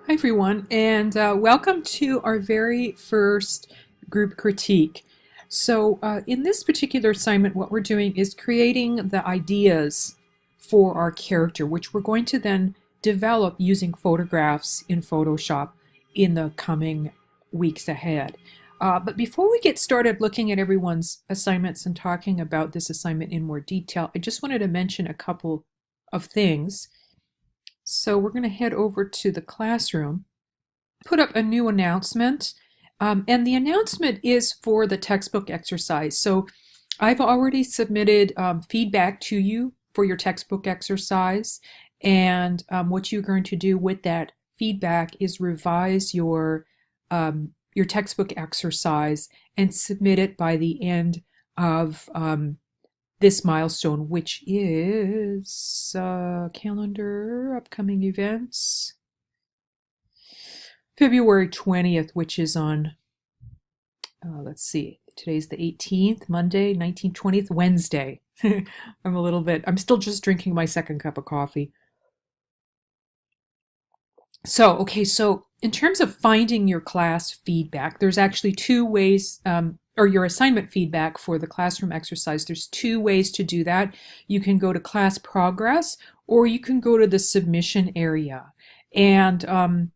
Hi, everyone, and welcome to our very first group critique. In this particular assignment, what we're doing is creating the ideas for our character, which we're going to then develop using photographs in Photoshop in the coming weeks ahead. But before we get started looking at everyone's assignments and talking about this assignment in more detail, I just wanted to mention a couple of things. So we're going to head over to the classroom, put up a new announcement, and the announcement is for the textbook exercise. So I've already submitted feedback to you for your textbook exercise, and what you're going to do with that feedback is revise your textbook exercise and submit it by the end of this milestone, which is calendar, upcoming events, February 20th, which is on, let's see, today's the 18th, Monday, 19th, 20th, Wednesday. I'm still just drinking my second cup of coffee. So in terms of finding your class feedback, there's actually two ways, or your assignment feedback for the classroom exercise. There's two ways to do that. You can go to class progress, or you can go to the submission area. And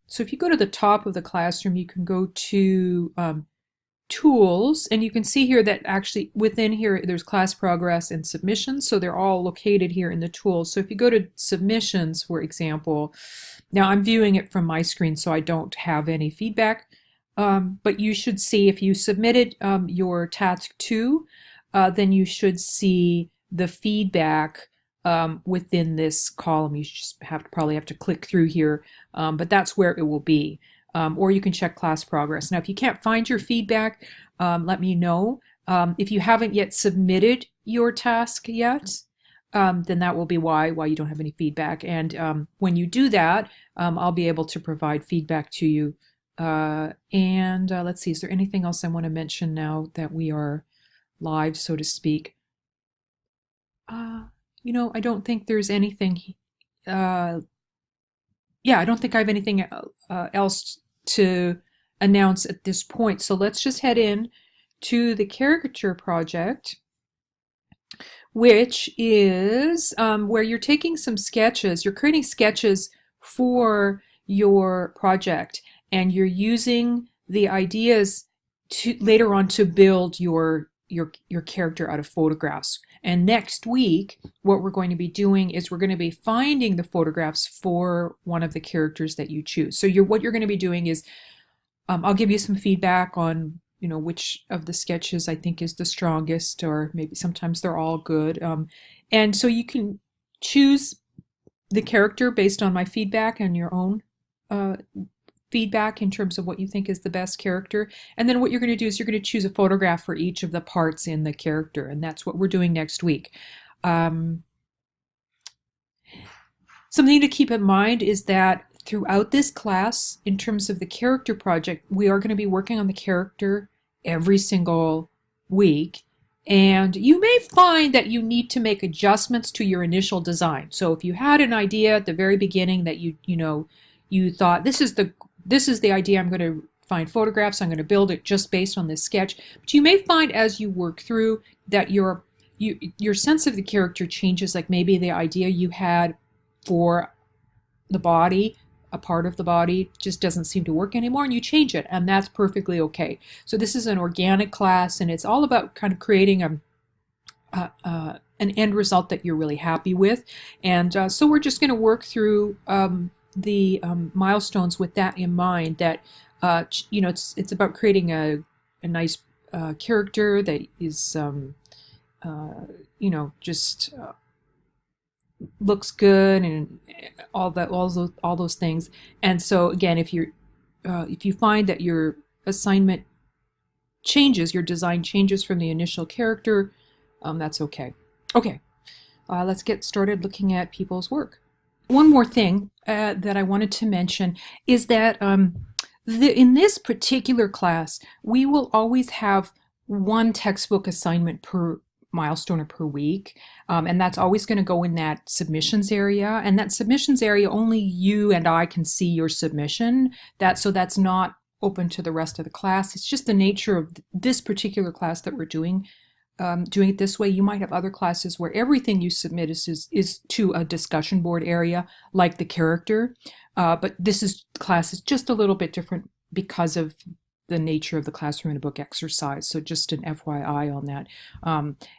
so if you go to the top of the classroom, you can go to tools, and you can see here that actually within here there's class progress and submissions, so they're all located here in the tools. So if you go to submissions, for example, now I'm viewing it from my screen, so I don't have any feedback, but you should see if you submitted your task 2, then you should see the feedback within this column. You just probably have to click through here, but that's where it will be. Or you can check class progress. Now, if you can't find your feedback, let me know. If you haven't yet submitted your task yet, then that will be why you don't have any feedback. And when you do that, I'll be able to provide feedback to you. And let's see, is there anything else I want to mention now that we are live, so to speak? I don't think there's anything. Yeah, I don't think I have anything else to announce at this point. So let's just head in to the caricature project, which is where you're taking some sketches. You're creating sketches for your project, and you're using the ideas to later on to build your character out of photographs. And next week, what we're going to be doing is we're going to be finding the photographs for one of the characters that you choose. So what you're going to be doing is, I'll give you some feedback on, which of the sketches I think is the strongest, or maybe sometimes they're all good. And so you can choose the character based on my feedback and your own feedback in terms of what you think is the best character. And then what you're going to do is you're going to choose a photograph for each of the parts in the character, and that's what we're doing next week. Something to keep in mind is that throughout this class, in terms of the character project, we are going to be working on the character every single week. And you may find that you need to make adjustments to your initial design. So if you had an idea at the very beginning that you thought this is the idea, I'm going to find photographs, I'm going to build it just based on this sketch. But you may find as you work through that your sense of the character changes, like maybe the idea you had for the body, a part of the body, just doesn't seem to work anymore, and you change it, and that's perfectly okay. So this is an organic class, and it's all about kind of creating an end result that you're really happy with. And so we're just going to work through the milestones with that in mind, that it's about creating a nice character that is just looks good, and all those things. And so again, if you find that your assignment changes, your design changes from the initial character, that's okay. Okay, let's get started looking at people's work. One more thing that I wanted to mention is that in this particular class, we will always have one textbook assignment per milestone or per week. And that's always going to go in that submissions area. And that submissions area, only you and I can see your submission. So that's not open to the rest of the class. It's just the nature of this particular class that we're doing it this way. You might have other classes where everything you submit is to a discussion board area, like the character. But this class is just a little bit different because of the nature of the classroom in a book exercise. So just an FYI on that.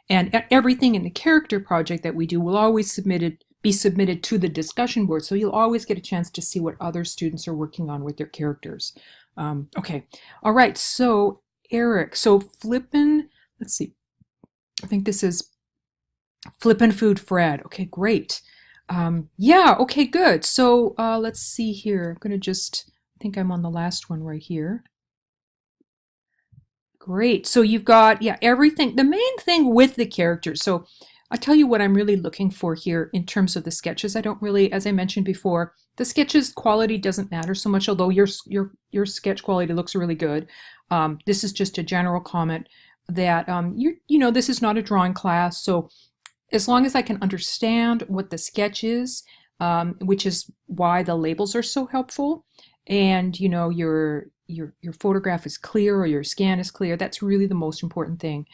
And everything in the character project that we do will always be submitted to the discussion board. So you'll always get a chance to see what other students are working on with their characters. Okay. All right. So Eric, let's see. I think this is Flippin' Food Fred. Okay, great. Yeah, okay, good. So let's see here. I think I'm on the last one right here. Great. So you've got, everything. The main thing with the characters. So I'll tell you what I'm really looking for here in terms of the sketches. I don't really, as I mentioned before, the sketches quality doesn't matter so much, although your sketch quality looks really good. This is just a general comment that this is not a drawing class. So as long as I can understand what the sketch is, which is why the labels are so helpful, and your photograph is clear or your scan is clear, that's really the most important thing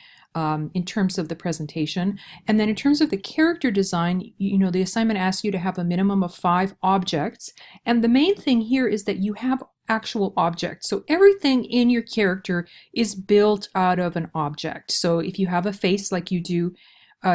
in terms of the presentation. And then in terms of the character design, the assignment asks you to have a minimum of 5 objects. And the main thing here is that you have actual objects. So everything in your character is built out of an object. So if you have a face like you do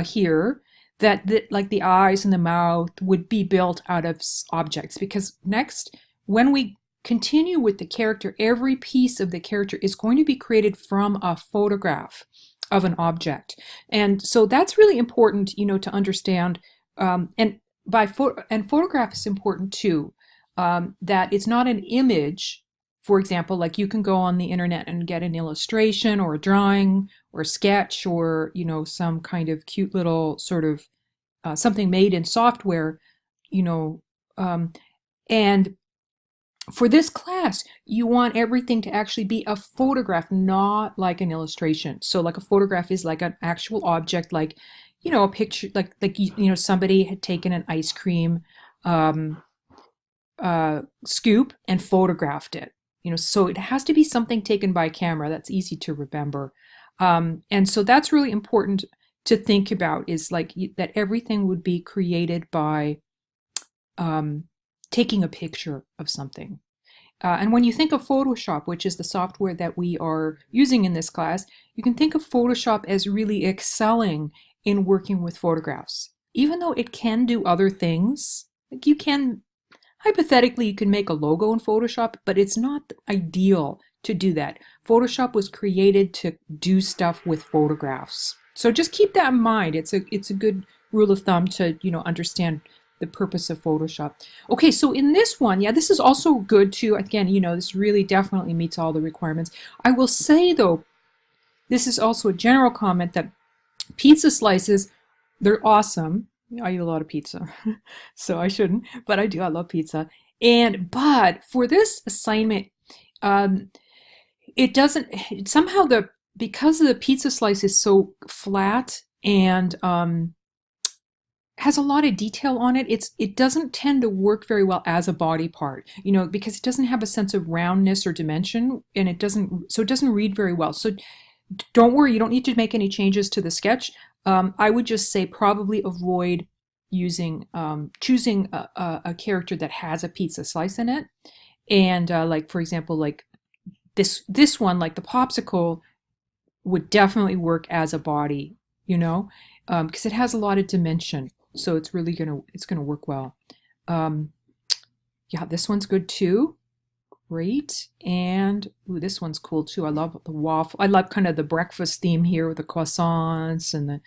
here, that like the eyes and the mouth would be built out of objects. Because next, when we continue with the character, every piece of the character is going to be created from a photograph of an object. And so that's really important, to understand. And photograph is important too. That it's not an image. For example, like you can go on the internet and get an illustration or a drawing or a sketch or, some kind of cute little sort of something made in software, and for this class, you want everything to actually be a photograph, not like an illustration. So like a photograph is like an actual object, like, a picture, like somebody had taken an ice cream scoop and photographed it. So it has to be something taken by camera. That's easy to remember. And so that's really important to think about, is like that everything would be created by taking a picture of something. And when you think of Photoshop, which is the software that we are using in this class, you can think of Photoshop as really excelling in working with photographs. Even though it can do other things, like hypothetically, you can make a logo in Photoshop, but it's not ideal to do that. Photoshop was created to do stuff with photographs. So just keep that in mind. It's a good rule of thumb to, understand the purpose of Photoshop. Okay, so in this one, this is also good too. Again, this really definitely meets all the requirements. I will say though, this is also a general comment that pizza slices, they're awesome. I eat a lot of pizza, so I shouldn't, but I do. I love pizza. But for this assignment, it doesn't, somehow because the pizza slice is so flat and has a lot of detail on it, it doesn't tend to work very well as a body part, because it doesn't have a sense of roundness or dimension, and it doesn't read very well. So don't worry, you don't need to make any changes to the sketch. I would just say probably avoid choosing a character that has a pizza slice in it. And like, for example, like this one, like the popsicle, would definitely work as a body, because it has a lot of dimension. So it's really gonna work well. This one's good too. Great. And this one's cool too. I love the waffle. I love kind of the breakfast theme here with the croissants and the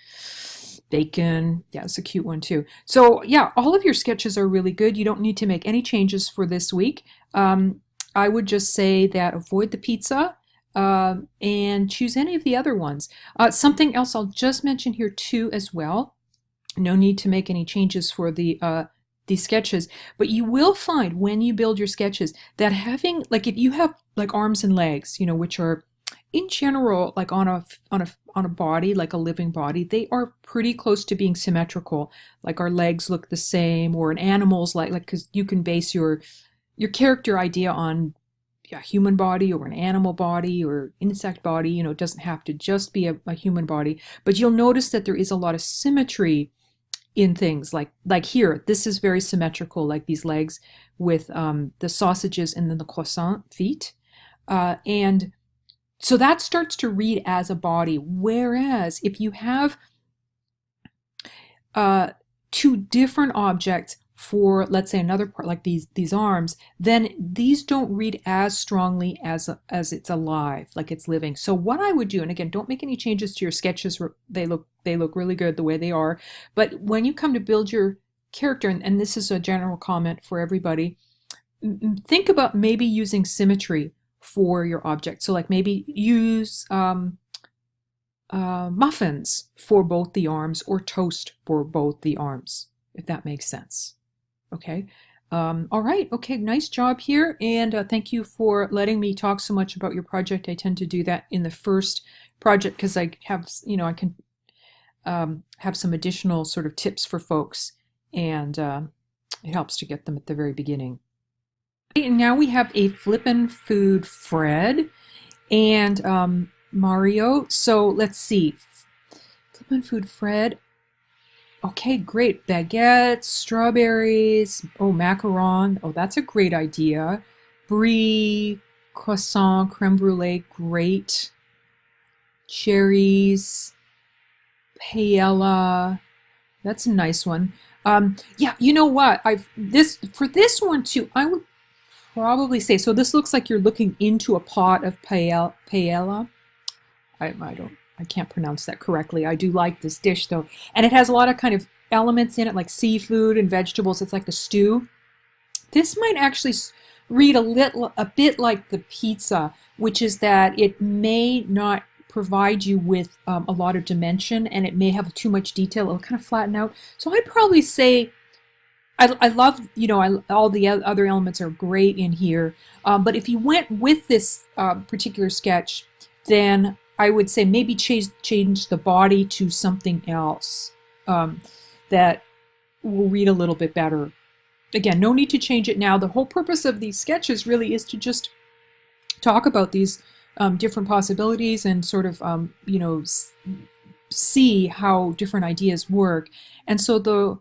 bacon. Yeah, it's a cute one too. So all of your sketches are really good. You don't need to make any changes for this week. I would just say that avoid the pizza and choose any of the other ones. Something else I'll just mention here too as well. No need to make any changes for these sketches, but you will find when you build your sketches that having, like, if you have like arms and legs, which are in general, like on a body, like a living body, they are pretty close to being symmetrical. Like our legs look the same, or an animal's like because you can base your character idea on a human body or an animal body or insect body. It doesn't have to just be a human body, but you'll notice that there is a lot of symmetry in things like here. This is very symmetrical, like these legs with the sausages and then the croissant feet, and so that starts to read as a body. Whereas if you have two different objects for, let's say, another part, like these arms, then these don't read as strongly as it's alive, like it's living. So what I would do, and again, don't make any changes to your sketches. They look really good the way they are. But when you come to build your character, and this is a general comment for everybody, think about maybe using symmetry for your object. So like maybe use muffins for both the arms, or toast for both the arms, if that makes sense. Okay. All right. Okay. Nice job here. And thank you for letting me talk so much about your project. I tend to do that in the first project because I have, I can have some additional sort of tips for folks, and it helps to get them at the very beginning. And now we have a Flippin' Food Fred and Mario. So let's see. Flippin' Food Fred. Okay, great. Baguettes, strawberries, macaron. Oh, that's a great idea. Brie, croissant, creme brulee, great. Cherries, paella. That's a nice one. Yeah, you know what? For this one too, I would probably say, so this looks like you're looking into a pot of paella. I can't pronounce that correctly. I do like this dish though. And it has a lot of kind of elements in it, like seafood and vegetables. It's like a stew. This might actually read a bit like the pizza, which is that it may not provide you with a lot of dimension, and it may have too much detail. It'll kind of flatten out. So I'd probably say, I love, all the other elements are great in here. But if you went with this particular sketch, then I would say maybe change the body to something else that will read a little bit better. Again, no need to change it now. The whole purpose of these sketches really is to just talk about these different possibilities and sort of, see how different ideas work. And so the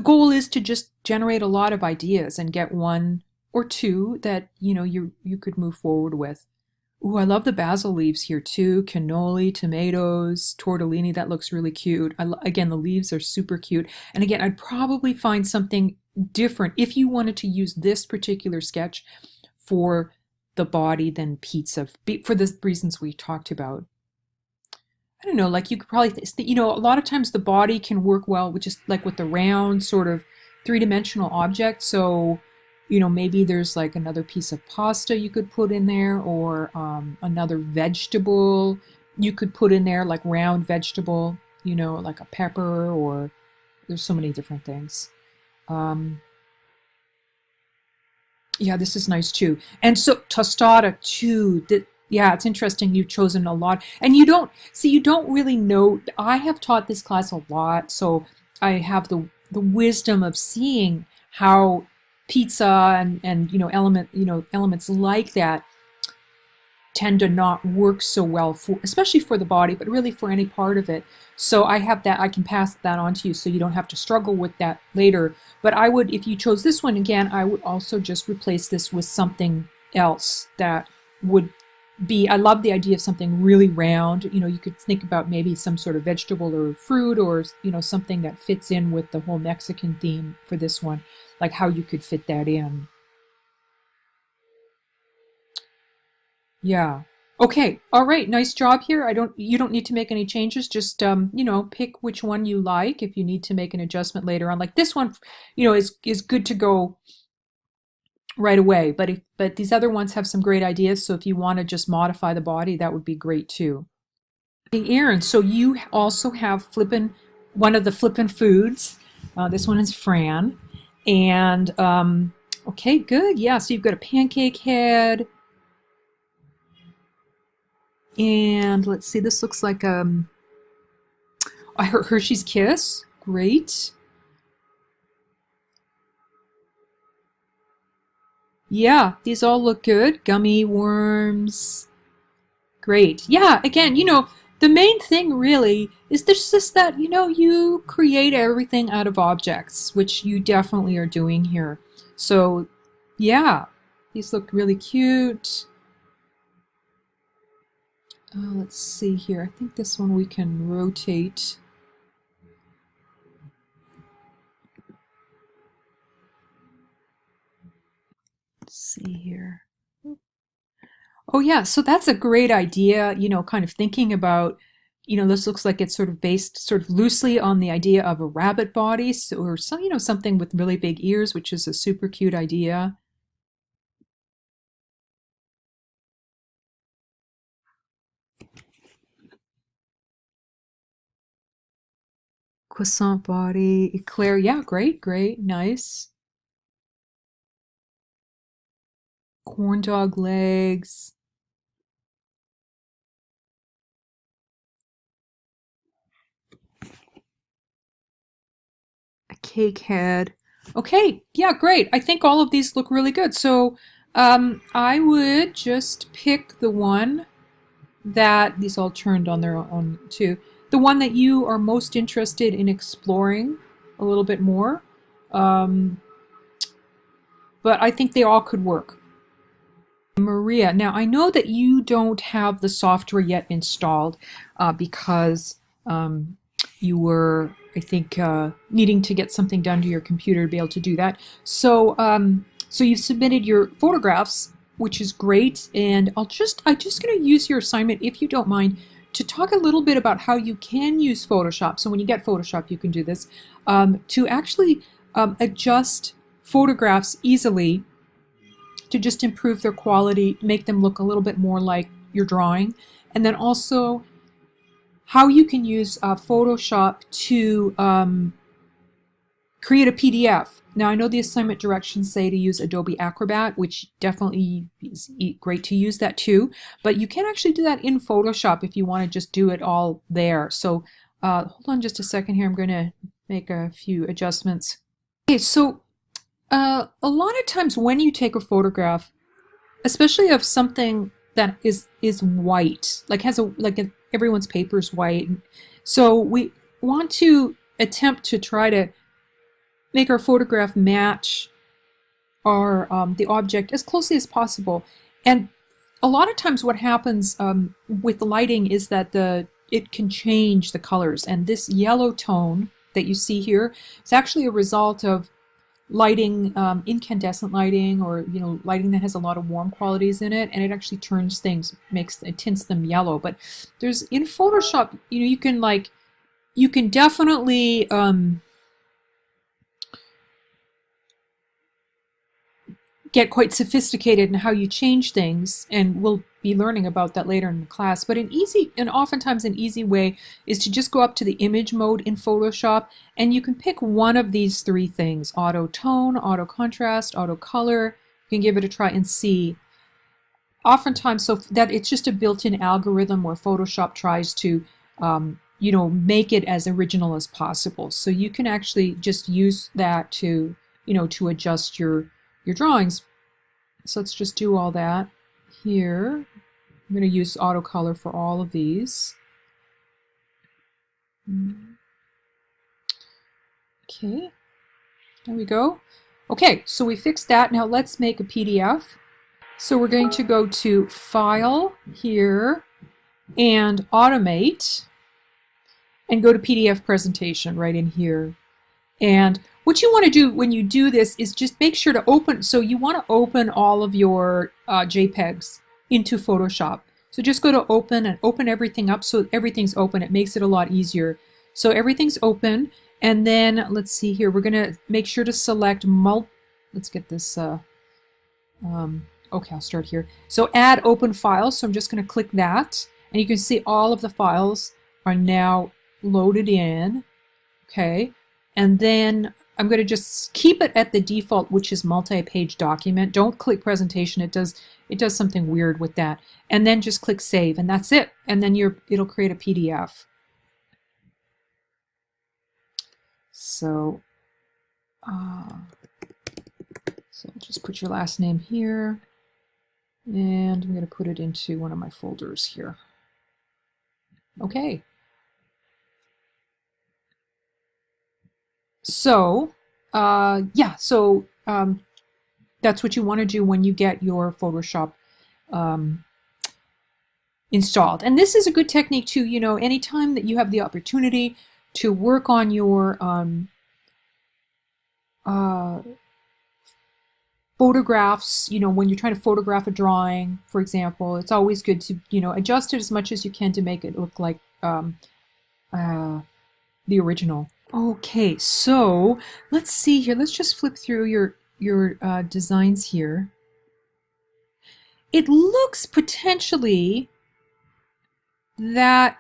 goal is to just generate a lot of ideas and get one or two that you could move forward with. Ooh, I love the basil leaves here too. Cannoli, tomatoes, tortellini. That looks really cute. Again, the leaves are super cute. And again, I'd probably find something different if you wanted to use this particular sketch for the body than pizza, for the reasons we talked about. I don't know, like you could probably, a lot of times the body can work well with just like with the round sort of three-dimensional object. So, maybe there's like another piece of pasta you could put in there, or another vegetable you could put in there, like round vegetable, like a pepper, or there's so many different things. Yeah, this is nice too. And so tostada too. Yeah, it's interesting you've chosen a lot. And you don't really know. I have taught this class a lot, so I have the wisdom of seeing how pizza and elements like that tend to not work so well especially for the body, but really for any part of it. So I have that, I can pass that on to you so you don't have to struggle with that later. But I would, if you chose this one again, I would also just replace this with something else that would be, I love the idea of something really round. You could think about maybe some sort of vegetable or fruit, or something that fits in with the whole Mexican theme for this one, like how you could fit that in. Yeah. Okay. All right. Nice job here. You don't need to make any changes. Just, pick which one you like. If you need to make an adjustment later on, like this one, is good to go right away. But these other ones have some great ideas. So if you want to just modify the body, that would be great too. Hey, Aaron, so you also have one of the Flippin' Foods. This one is Fran. And, okay, good. Yeah. So you've got a pancake head, And let's see, this looks like Hershey's Kiss. Great. Yeah, these all look good. Gummy worms. Great. Yeah, again, the main thing really is there's just that, you create everything out of objects, which you definitely are doing here. So, yeah, these look really cute. Let's see here. I think this one we can rotate. Let's see here. Oh yeah, so that's a great idea, kind of thinking about, this looks like it's sort of based sort of loosely on the idea of a rabbit body, or some, something with really big ears, which is a super cute idea. Croissant body, eclair, yeah, great, great, nice. Corn dog legs. A cake head. Okay, yeah, great. I think all of these look really good. So I would just pick the one that, these all turned on their own too, the one that you are most interested in exploring a little bit more. But I think they all could work. Maria, now I know that you don't have the software yet installed because you were, I think, needing to get something done to your computer to be able to do that. So, so you've submitted your photographs, which is great, and I'm just going to use your assignment, if you don't mind, to talk a little bit about how you can use Photoshop. So when you get Photoshop, you can do this to actually adjust photographs easily to just improve their quality, make them look a little bit more like your drawing, and then also how you can use Photoshop to create a PDF. Now, I know the assignment directions say to use Adobe Acrobat, which definitely is great to use that too, but you can actually do that in Photoshop if you want to just do it all there. So hold on just a second here. I'm going to make a few adjustments. Okay, so a lot of times when you take a photograph, especially of something that is white, like everyone's paper is white, so we want to attempt to try to make our photograph match our the object as closely as possible. And a lot of times what happens with the lighting is that it can change the colors, and this yellow tone that you see here is actually a result of lighting, incandescent lighting, or lighting that has a lot of warm qualities in it, and it actually turns things, it tints them yellow. But there's, in Photoshop, you can definitely get quite sophisticated in how you change things, and we'll be learning about that later in the class. But oftentimes an easy way is to just go up to the image mode in Photoshop, and you can pick one of these three things: auto tone, auto contrast, auto color. You can give it a try and see. Oftentimes, so that it's just a built-in algorithm where Photoshop tries to make it as original as possible. So you can actually just use that to to adjust your drawings. So let's just do all that here. I'm going to use auto color for all of these. Okay, there we go. Okay, so we fixed that. Now let's make a PDF. So we're going to go to File here and Automate, and go to PDF Presentation right in here. And what you want to do when you do this is just make sure to open, so you want to open all of your JPEGs into Photoshop. So just go to Open and open everything up so everything's open. It makes it a lot easier. So everything's open, and then let's see here, we're going to make sure to select let's get this, okay, I'll start here. So Add Open Files, so I'm just going to click that, and you can see all of the files are now loaded in. Okay. And then I'm going to just keep it at the default, which is multi-page document. Don't click presentation. It does something weird with that. And then just click save, and that's it. And then it'll create a PDF. So, just put your last name here, and I'm going to put it into one of my folders here. Okay. So, that's what you want to do when you get your Photoshop installed. And this is a good technique too, anytime that you have the opportunity to work on your photographs, when you're trying to photograph a drawing, for example, it's always good to, adjust it as much as you can to make it look like the original. Okay, so let's see here. Let's just flip through your designs here. It looks potentially that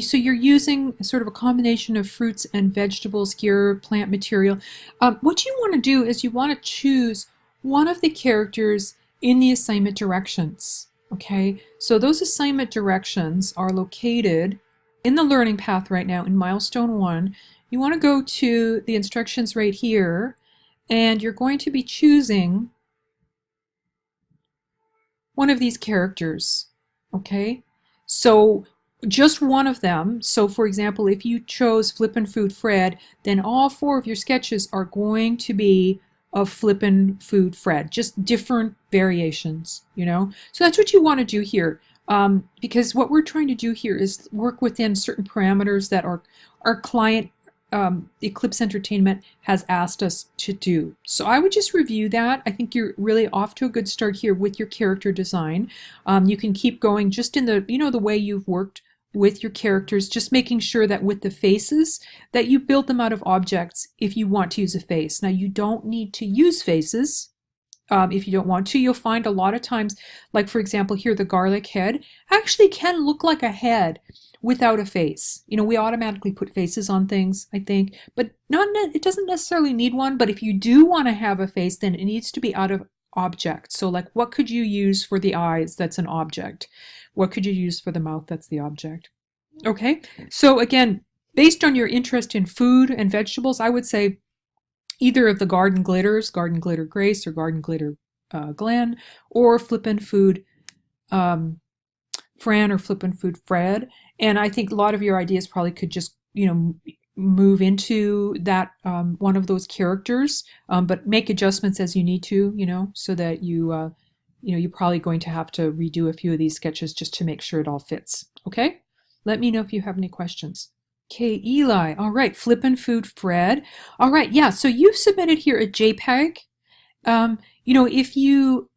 so you're using sort of a combination of fruits and vegetables here, plant material. What you want to do is you want to choose one of the characters in the assignment directions. Okay, so those assignment directions are located in the learning path right now in milestone 1. You want to go to the instructions right here, and you're going to be choosing one of these characters. Okay, so just one of them. So for example, if you chose Flippin' Food Fred, then all 4 of your sketches are going to be of Flippin' Food Fred, just different variations, So that's what you want to do here, because what we're trying to do here is work within certain parameters that our client Eclipse Entertainment has asked us to do. So I would just review that. I think you're really off to a good start here with your character design. You can keep going just in the, the way you've worked with your characters, just making sure that with the faces that you build them out of objects if you want to use a face. Now you don't need to use faces. If you don't want to, you'll find a lot of times, like for example here, the garlic head actually can look like a head without a face. We automatically put faces on things, I think, but it doesn't necessarily need one. But if you do want to have a face, then it needs to be out of object. So like, what could you use for the eyes? That's an object. What could you use for the mouth? That's the object. Okay, so again, based on your interest in food and vegetables, I would say either of the Garden Glitters, Garden Glitter Grace or Garden Glitter Glenn, or Flippin' Food Fran or Flippin' Food Fred. And I think a lot of your ideas probably could just, move into that one of those characters, but make adjustments as you need to, so that you're probably going to have to redo a few of these sketches just to make sure it all fits. Okay? Let me know if you have any questions. Okay, Eli. All right, Flippin' Food Fred. All right, yeah, so you've submitted here a JPEG. If you,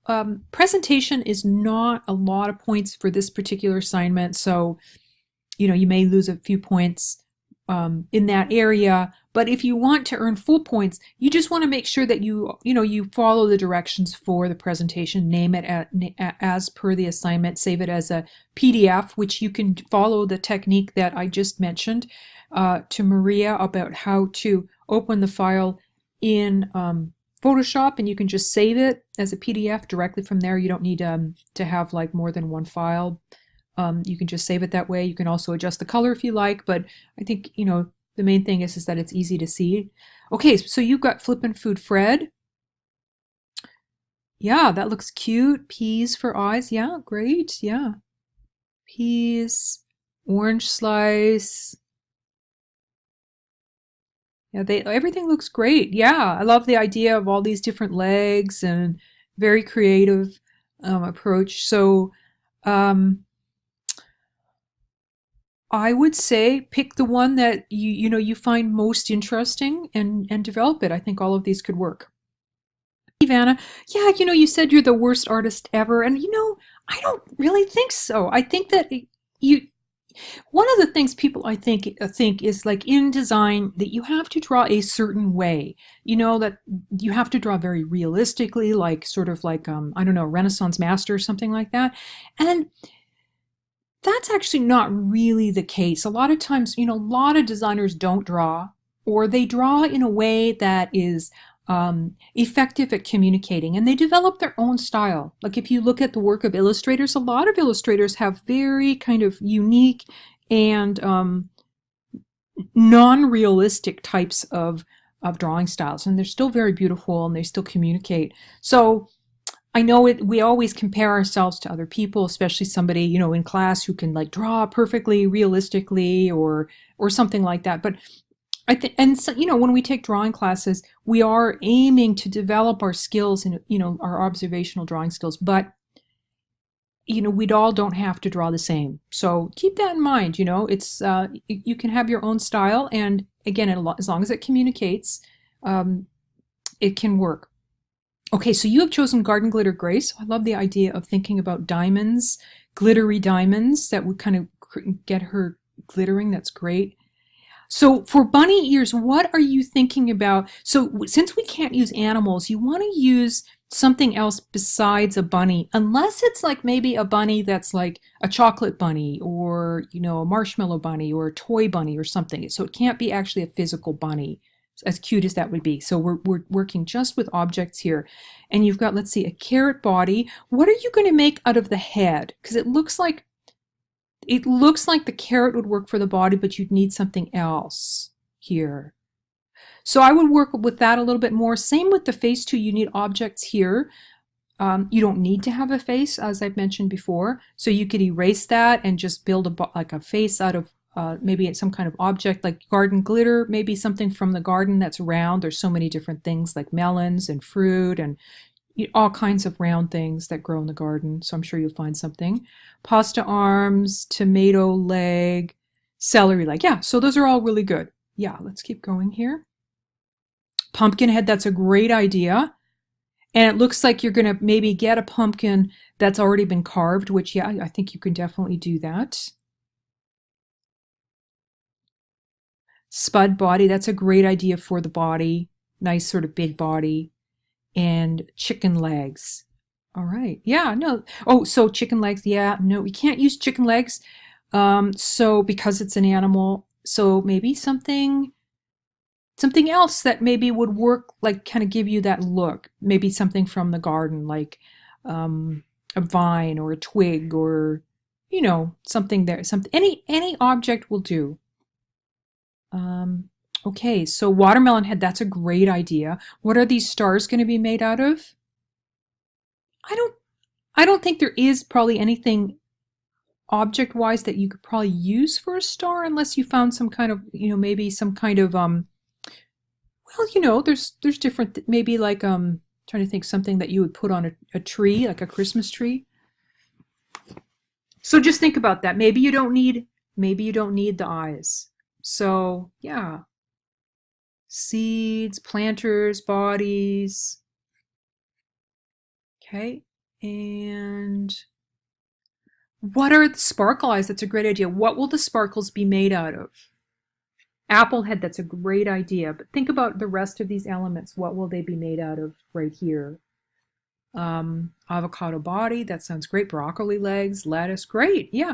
presentation is not a lot of points for this particular assignment, so, you may lose a few points in that area. But if you want to earn full points, you just want to make sure that you follow the directions for the presentation, name it as per the assignment, save it as a PDF, which you can follow the technique that I just mentioned to Maria about how to open the file in Photoshop, and you can just save it as a PDF directly from there. You don't need to have like more than one file. You can just save it that way. You can also adjust the color if you like, but I think, the main thing is that it's easy to see. Okay, so you've got Flippin' Food Fred. Yeah, that looks cute. Peas for eyes. Yeah, great. Yeah. Peas, orange slice. Yeah, everything looks great. Yeah, I love the idea of all these different legs and very creative approach. So, I would say pick the one that you find most interesting and develop it. I think all of these could work. Ivana, yeah, you said you're the worst artist ever, and I don't really think so. I think that one of the things people I think is like in design that you have to draw a certain way. That you have to draw very realistically, like sort of like I don't know, Renaissance master or something like that. And that's actually not really the case. A lot of times, a lot of designers don't draw or they draw in a way that is effective at communicating, and they develop their own style. Like if you look at the work of illustrators, a lot of illustrators have very kind of unique and non-realistic types of drawing styles, and they're still very beautiful and they still communicate. So I know we always compare ourselves to other people, especially somebody, you know, in class who can like draw perfectly realistically or something like that. But I think, and so, you know, when we take drawing classes, we are aiming to develop our skills and, you know, our observational drawing skills, but you know, we all don't have to draw the same. So keep that in mind. You know, it's you can have your own style, and again, as long as it communicates, it can work. Okay, so you have chosen Garden Glitter Gray. So I love the idea of thinking about diamonds, glittery diamonds that would kind of get her glittering. That's great. So for bunny ears, what are you thinking about? So since we can't use animals, you want to use something else besides a bunny, unless it's like maybe a bunny that's like a chocolate bunny or, you know, a marshmallow bunny or a toy bunny or something. So it can't be actually a physical bunny, as cute as that would be. So we're working just with objects here. And you've got, let's see, a carrot body. What are you going to make out of the head? Because it looks like the carrot would work for the body, but you'd need something else here. So I would work with that a little bit more. Same with the face too. You need objects here. You don't need to have a face, as I've mentioned before. So you could erase that and just build like a face out of maybe some kind of object like garden glitter, maybe something from the garden that's round. There's so many different things like melons and fruit and all kinds of round things that grow in the garden. So I'm sure you'll find something. Pasta arms, tomato leg, celery leg. Yeah, so those are all really good. Yeah, let's keep going here. Pumpkin head, that's a great idea. And it looks like you're going to maybe get a pumpkin that's already been carved, which, yeah, I think you can definitely do that. Spud body, that's a great idea for the body. Nice sort of big body. And chicken legs. All right. Yeah, no. Oh, so chicken legs. Yeah, no, we can't use chicken legs. So because it's an animal, so maybe something else that maybe would work, like kind of give you that look. Maybe something from the garden, like a vine or a twig or, you know, something there. Something, any object will do. Okay, so watermelon head, that's a great idea. What are these stars going to be made out of? I don't think there is probably anything object-wise that you could probably use for a star unless you found some kind of, you know, maybe some kind of well, you know, there's different, maybe like trying to think something that you would put on a tree, like a Christmas tree. So just think about that. Maybe you don't need the eyes. So, yeah. Seeds, planters, bodies. Okay. And what are the sparkle eyes? That's a great idea. What will the sparkles be made out of? Apple head, that's a great idea. But think about the rest of these elements. What will they be made out of right here? Avocado body, that sounds great. Broccoli legs, lettuce, great. Yeah,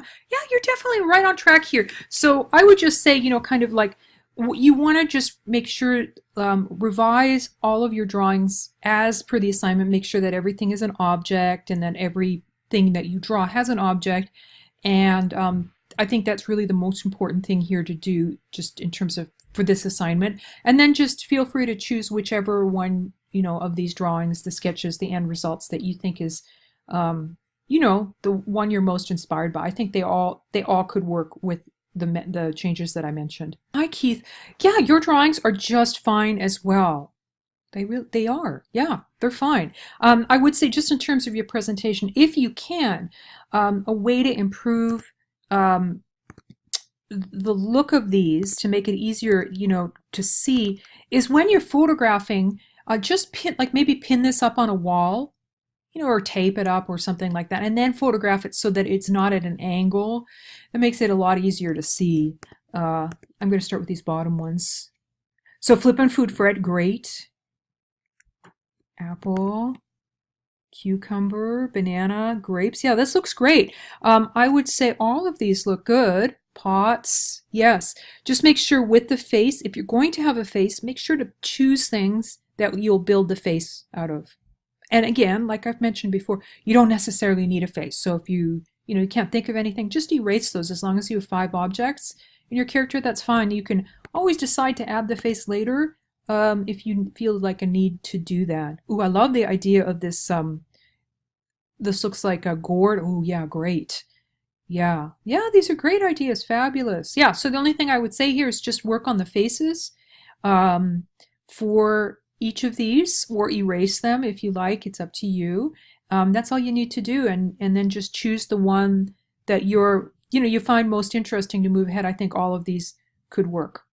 you're definitely right on track here. So I would just say, you know, kind of like you want to just make sure, revise all of your drawings as per the assignment. Make sure that everything is an object and that everything that you draw has an object. And I think that's really the most important thing here to do, just in terms of for this assignment. And then just feel free to choose whichever one, you know, of these drawings, the sketches, the end results that you think is, you know, the one you're most inspired by. I think they all could work with the changes that I mentioned. Hi, Keith. Yeah, your drawings are just fine as well. They are. Yeah, they're fine. I would say just in terms of your presentation, if you can, a way to improve the look of these to make it easier, you know, to see is when you're photographing, just maybe pin this up on a wall, you know, or tape it up or something like that, and then photograph it so that it's not at an angle. That makes it a lot easier to see. I'm going to start with these bottom ones. So Flippin' Food Fred, great. Apple, cucumber, banana, grapes. Yeah, this looks great. I would say all of these look good. Pots, yes. Just make sure with the face, if you're going to have a face, make sure to choose things that you'll build the face out of. And again, like I've mentioned before, you don't necessarily need a face. So if you can't think of anything, just erase those. As long as you have 5 objects in your character, that's fine. You can always decide to add the face later if you feel like a need to do that. Ooh, I love the idea of this. This looks like a gourd. Oh, yeah, great. Yeah, yeah, these are great ideas. Fabulous. Yeah, so the only thing I would say here is just work on the faces um, for each of these, or erase them if you like. It's up to you. That's all you need to do, and then just choose the one that you find most interesting to move ahead. I think all of these could work.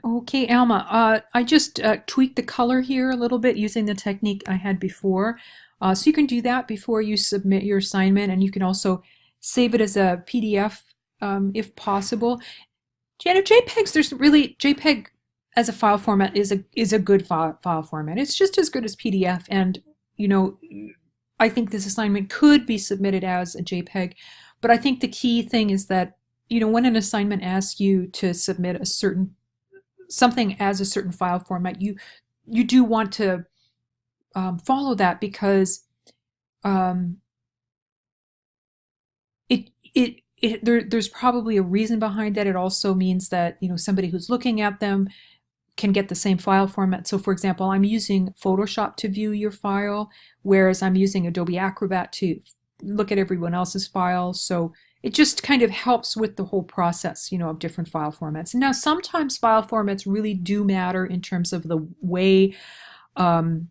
Okay, Alma, I just tweaked the color here a little bit using the technique I had before. So you can do that before you submit your assignment, and you can also save it as a PDF if possible. JPEGs, there's really JPEG as a file format is a good file format. It's just as good as PDF, and you know, I think this assignment could be submitted as a JPEG, but I think the key thing is that when an assignment asks you to submit a certain something as a certain file format, you do want to follow that because um, there's probably a reason behind that. It also means that somebody who's looking at them can get the same file format. So for example, I'm using Photoshop to view your file, whereas I'm using Adobe Acrobat to look at everyone else's files. So it just kind of helps with the whole process, of different file formats. Now, sometimes file formats really do matter in terms of the way um,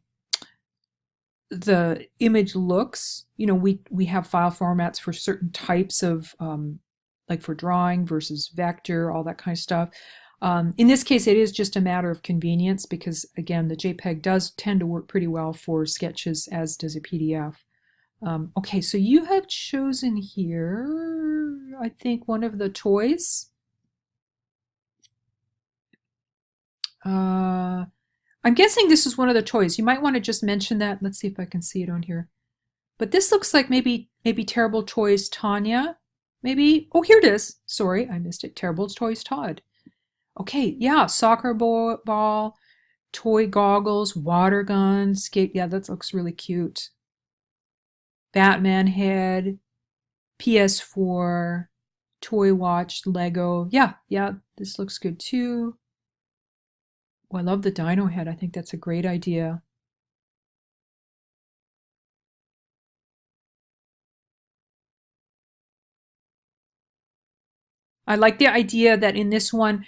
the image looks. We have file formats for certain types of, like for drawing versus vector, all that kind of stuff. In this case, it is just a matter of convenience because, again, the JPEG does tend to work pretty well for sketches, as does a PDF. Okay, so you have chosen here, I think, one of the toys. I'm guessing this is one of the toys. You might want to just mention that. Let's see if I can see it on here. But this looks like maybe Terrible Toys Tanya. Maybe, oh, here it is. Sorry, I missed it. Terrible Toys Todd. Okay, yeah, soccer ball, toy goggles, water gun, skate. Yeah, that looks really cute. Batman head, PS4, toy watch, Lego. Yeah, this looks good too. Oh, I love the dino head. I think that's a great idea. I like the idea that in this one,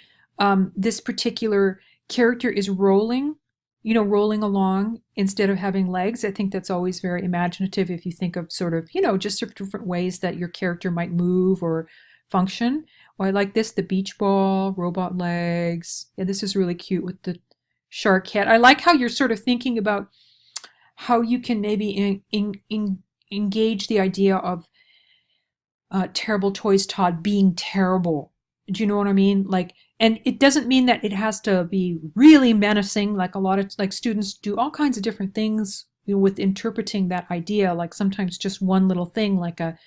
this particular character is rolling, rolling along instead of having legs. I think that's always very imaginative if you think of sort of, just different ways that your character might move or function. Oh, I like this, the beach ball, robot legs. Yeah, this is really cute with the shark head. I like how you're sort of thinking about how you can maybe engage the idea of Terrible Toys Todd being terrible. Do you know what I mean? Like, and it doesn't mean that it has to be really menacing. Like a lot of students do all kinds of different things with interpreting that idea. Like sometimes just one little thing, like a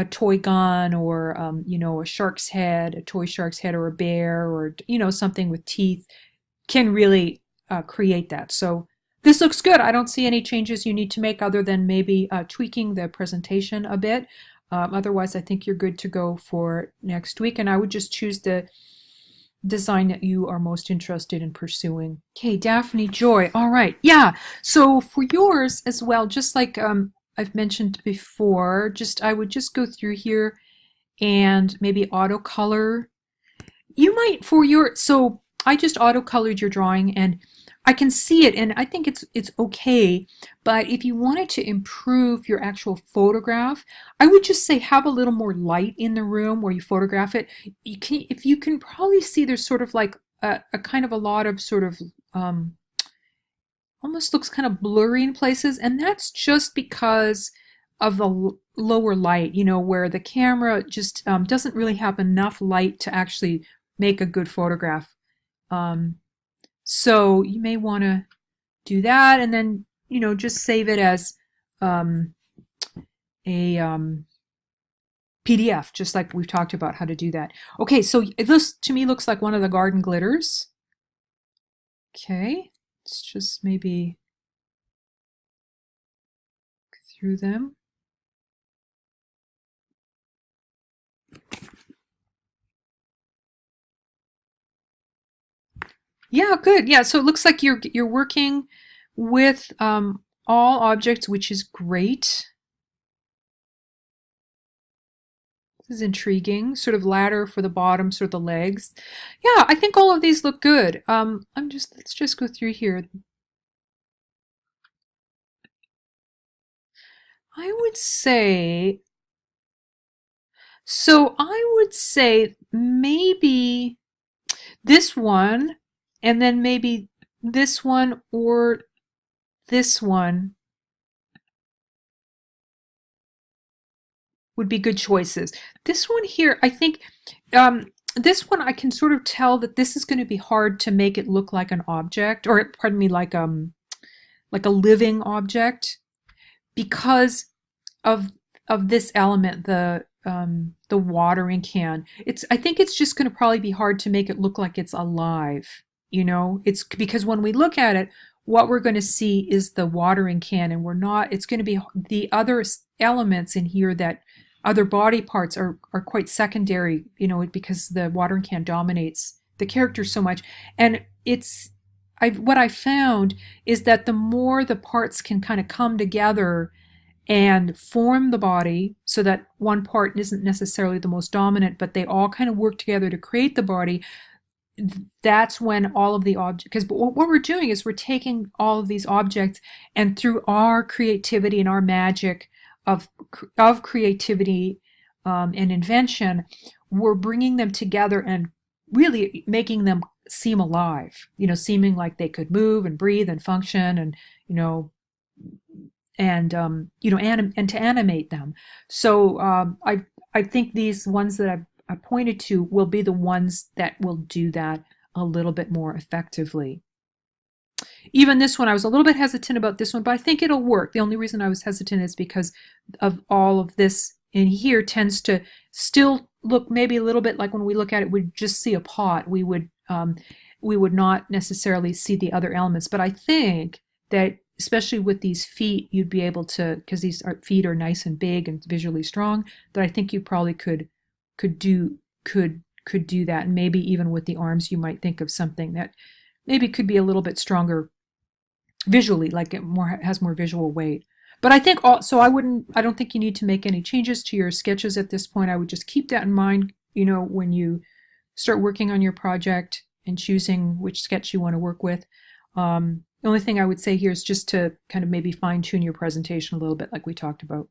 toy gun or a shark's head, a toy shark's head, or a bear, or something with teeth, can really create that. So this looks good. I don't see any changes you need to make other than maybe tweaking the presentation a bit. Otherwise, I think you're good to go for next week, and I would just choose the design that you are most interested in pursuing. Okay, Daphne Joy. All right, yeah. So for yours as well, just like I've mentioned before, I would just go through here and maybe auto color. You might so I just auto colored your drawing and I can see it and I think it's okay, but if you wanted to improve your actual photograph, I would just say have a little more light in the room where you photograph it. If you can probably see there's sort of like a kind of a lot of sort of almost looks kind of blurry in places, and that's just because of the lower light, where the camera just doesn't really have enough light to actually make a good photograph. So you may want to do that and then, just save it as a PDF, just like we've talked about how to do that. Okay, so this to me looks like one of the garden glitters. Okay, let's just maybe through them. Yeah, good. Yeah, so it looks like you're working with all objects, which is great. This is intriguing. Sort of ladder for the bottom, sort of the legs. Yeah, I think all of these look good. Let's just go through here. I would say, so I would say maybe this one, and then maybe this one or this one would be good choices. This one here, I think, this one I can sort of tell that this is going to be hard to make it look like an object, or pardon me, like a living object, because of this element, the watering can. I think it's just going to probably be hard to make it look like it's alive. You know, it's because when we look at it, what we're going to see is the watering can, and we're not. It's going to be the other elements in here, that other body parts are quite secondary. You know, because the watering can dominates the character so much, and what I found is that the more the parts can kind of come together and form the body, so that one part isn't necessarily the most dominant, but they all kind of work together to create the body, that's when all of the objects, because what we're doing is we're taking all of these objects, and through our creativity and our magic of creativity and invention, we're bringing them together and really making them seem alive, you know, seeming like they could move and breathe and function, and you know, and and to animate them. So I think these ones that I pointed to will be the ones that will do that a little bit more effectively. Even this one, I was a little bit hesitant about this one, but I think it'll work. The only reason I was hesitant is because of all of this in here tends to still look maybe a little bit like, when we look at it, we'd just see a pot. We would not necessarily see the other elements. But I think that especially with these feet, you'd be able to, because feet are nice and big and visually strong, that I think you probably could do that. And maybe even with the arms, you might think of something that maybe could be a little bit stronger visually, like it has more visual weight. But I think also I don't think you need to make any changes to your sketches at this point. I would just keep that in mind, you know, when you start working on your project and choosing which sketch you want to work with. The only thing I would say here is just to kind of maybe fine tune your presentation a little bit, like we talked about.